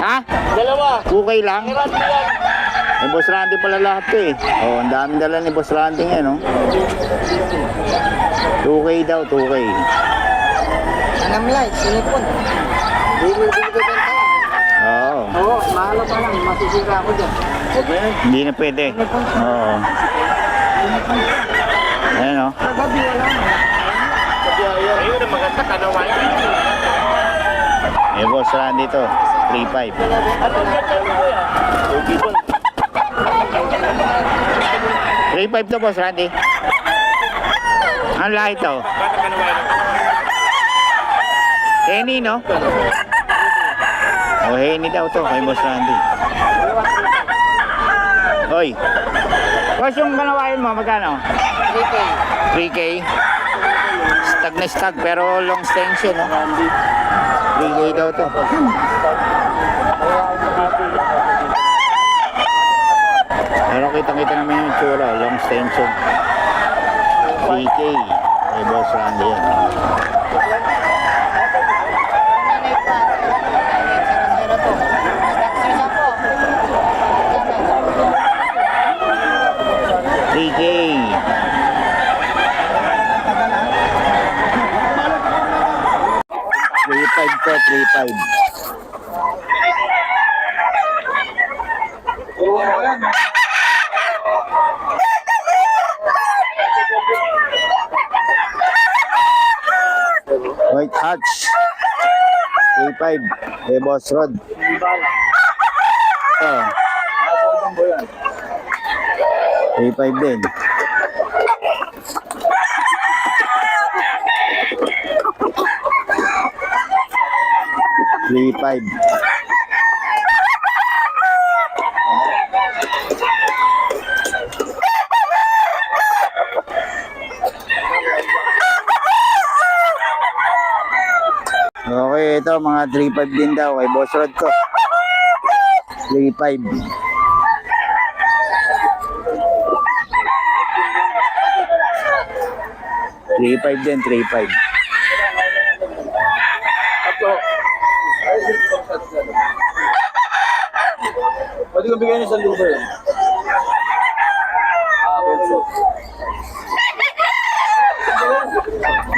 Ha? Dalawa. Okay lang? Randy yan. May Boss Randy pala lahat to eh. Oh, ang daming dala ni Boss Randy ngayon, no? 2K daw, 2K. Anamlay, sinipon. Hindi bibigyan tayo. Oo. Oo, mahalo pa lang. Masisira ako dyan. Hindi na pwede. Oo. Ayan, no? Kagabi wala na. Ayun ang maganda kanawan. May Boss Randy to. 3.5. Ano ang ganda mo kuya? 3.5 to, Boss Randy. Ang lahi to. Bata kanawan. Henny, no? Oh, Henny daw to kay Boss Randy. Hoy. Boss, yung kanawain mo, magkano? 3K. 3K. Stag na stag, pero long extension, no? 3K daw to. Pero kitang-kita naman yung tsura, long extension. 3K. Kay Boss Randy yan. PK. 3.5 to, 3.5. White Hatch 3.5. Eh, Boss Rod. Ito. 3.5 din. $3.5. Okay, ito mga 3.5 din daw kay Boss Rod ko. 3.5. $3.5 din, 3.5. Ato. Pwede ko bigyan niyo sa lugar yan.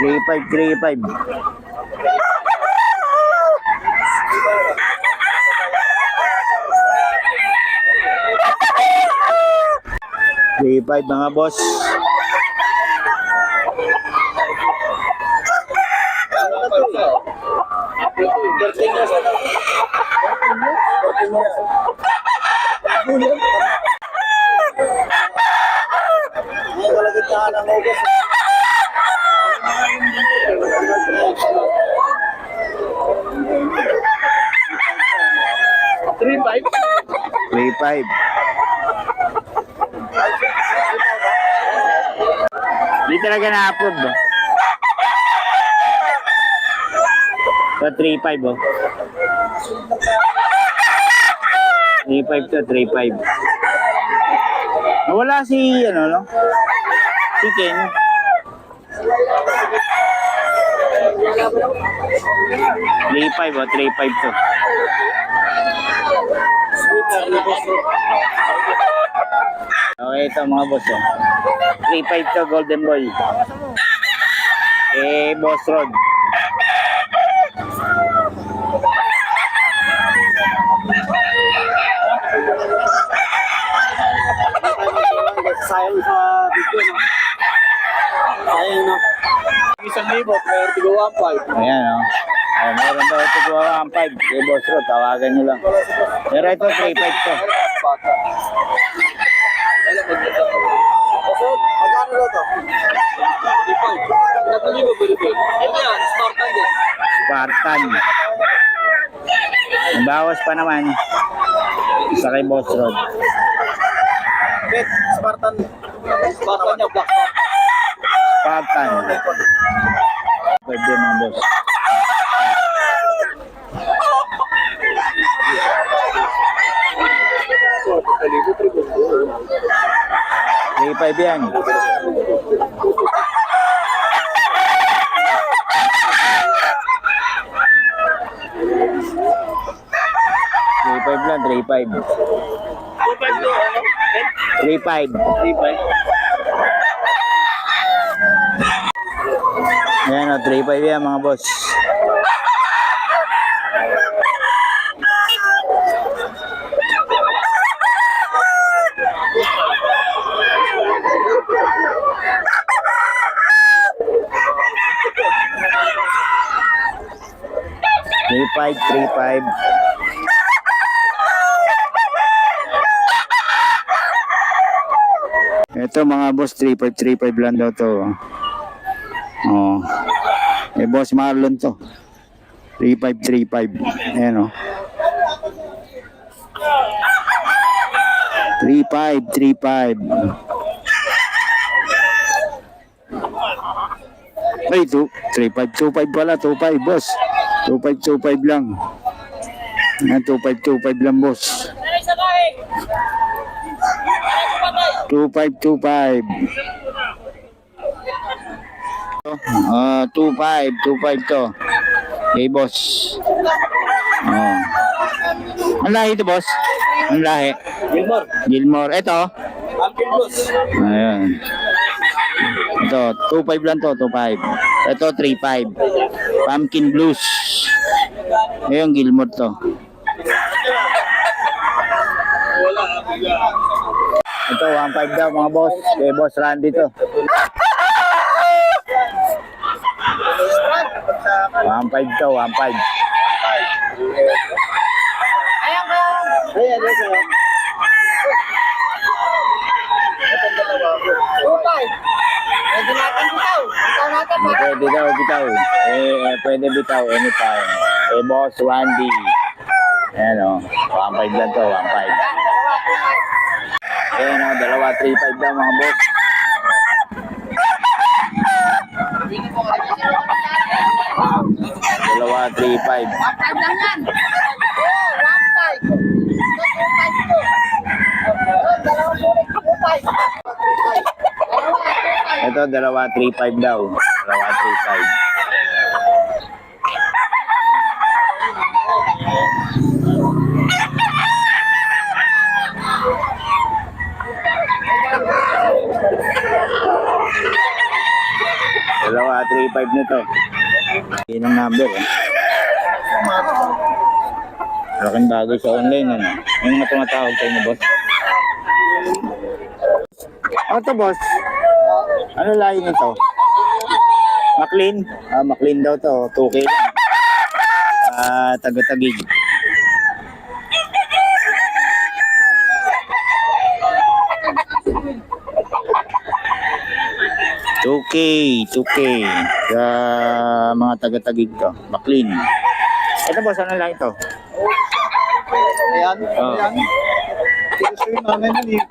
$3.5. 3.5 mga boss. $3.5. 3.5. Di talaga na-approve ba? Sa 3.5 oh. 3.5 to 3.5. Wala si ano no? Si Ken. 3.5 oh, 3.5 to. Okay, ito mga boss oh. 3.5 to Golden Boy. Eh, Boss Rod. Sayang sa video, no? Sayang, no? 1,000, pero tigo 1.5. Ayan oh. Oh, meron daw ito 1.5 kay Boss Rod, tawagan nyo lang. Pero ito 3.5 to. Bata. Magkano daw to? 3.5. 3,000 ba ito? Ito yan, Spartan din. Spartan. Bawas pa naman sa kay Boss Rod. Bet, Spartan. Spartan niya, Black Spartan. Spartan. Pwede mga boss. $3.5 yan. lang, 3.5. 2.5 to, ano? 3.5. 3.5. Ayan o, 3.5 yan mga boss. Three five, 3.5. Ito mga boss, 3.5, 3.5 lang daw to. Oh. Eh boss Marlon to. 3.5, 3.5. Ayan o. 3.5, 3.5. Ay, 3.5, 2.5 pala, 2.5 boss. 2.5, 2.5 lang. Ayan, 2.5, 2.5 lang boss. 2.5, 2.5. 2.5, 2.5 to. Okay, boss. Oh. Ang lahi ito, boss? Ang lahi? Gilmore. Gilmore. Ito? Pumpkin Blues. Ayan. Ito, 2.5 lang to, 2.5. Ito, 3.5. Pumpkin Blues. Ayun, Gilmore to. Ito, 1.5 daw mga boss. Kay Boss Randy to. 1.5 to, 1.5. Ayan ka. Ayan, ayan. Upay. Pwede natin bitaw. Bitaw natin para. Pwede daw bitaw. Pwede bitaw anytime. Boss Randy. Ayan o, 1.5 lang to, 1.5. Ayan o, dalawa 3.5 daw mga boss. Dalawa 3.5. 1.5 lang yan. Oo, 1.5. Ito, 2.5 to. Oo, dalawang sulit. 2.5. Ito, dalawa 3.5 daw. Dalawa 3.5. Dalawa 3.5 nito. Yun ang number eh. Malaking bagay sa online ano. Yung mga tumatawag tayo mo boss. Ano to boss? Ano lahi nito? McLean? McLean daw to. 2K lang. Taga-tagig. $2K sa mga taga-tagig to. McLean. Ito boss, ano lang ito? Ayan, Oh. ayan. Gusto yung nanay nun eh.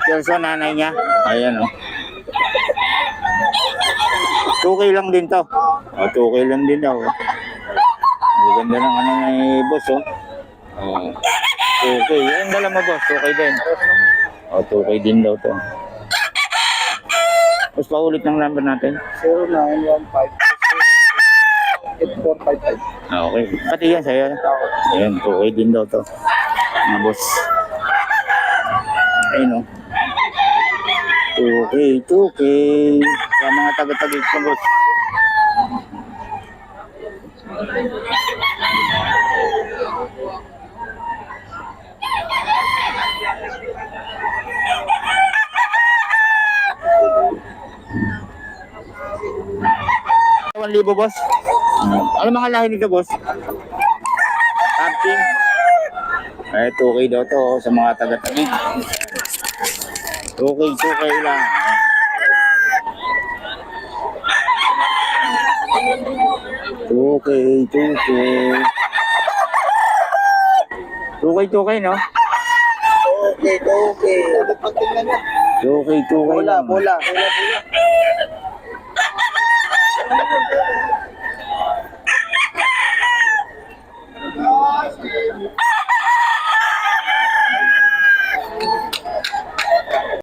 Perso nanay niya. Ayan o. 2K lang din to. 2K lang din daw. Ang ganda ng ano ni boss oh. 2K. Yung dala mo boss, 2K din. 2K din daw to. Tapos paulit ng number natin. 0915 8455. Okay. Pati yan sa'yo. Ayan, 2K din daw to. Mga boss. Ayun o. 2K. Sa mga taga-tagig ko boss. $1,000 boss. Ano mga lahi nito boss? Pumpkin. 2K daw to sa mga taga-tagig. 2K lang. 2K. 2K no? Okay. Pagtingnan niya. 2K lang. Bola.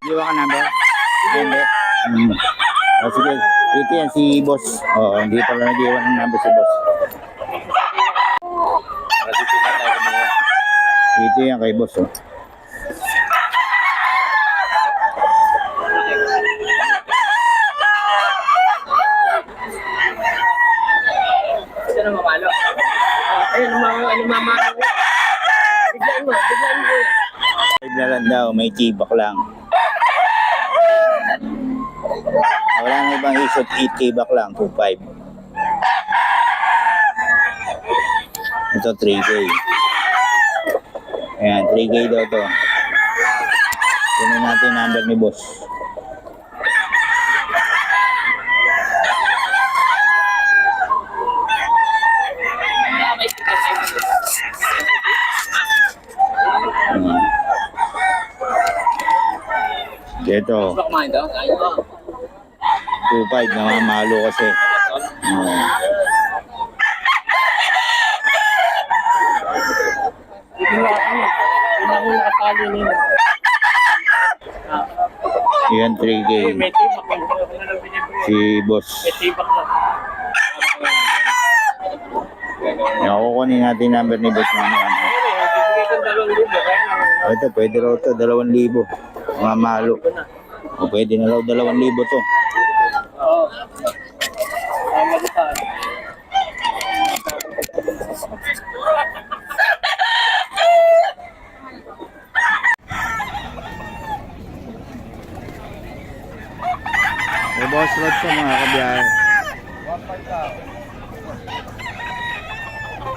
Diwa ka number? Hindi. Sige. Ito yan si boss. Oo, hindi pala nag-iwan ng number si boss. Dito yan kay boss, oh. Ito na mamalo. Ayun, mamalo ko. Biglaan mo yan. 5 na lang daw, may tibak lang. Wala na ibang isot, tibak lang, 2.5. Ito 3K. Ayan, 3K daw to. Kunin natin number ni boss. Ayan. Ito, Baka kumain daw. Ayun. 2.5, namamalo kasi. Ayan. Hindi mo ako nakatalo nila. Yan 3K. May tibak lang. Si boss. May tibak lang. Nakukunin natin number ni boss mamaya. Bibigay kong 2,000. Kaya lang. Ito, pwede raw ito, 2,000. Mga malo. O pwede na raw 2,000 to. Oo. Tama ka sa akin. May boss road sa mga kabiyahe.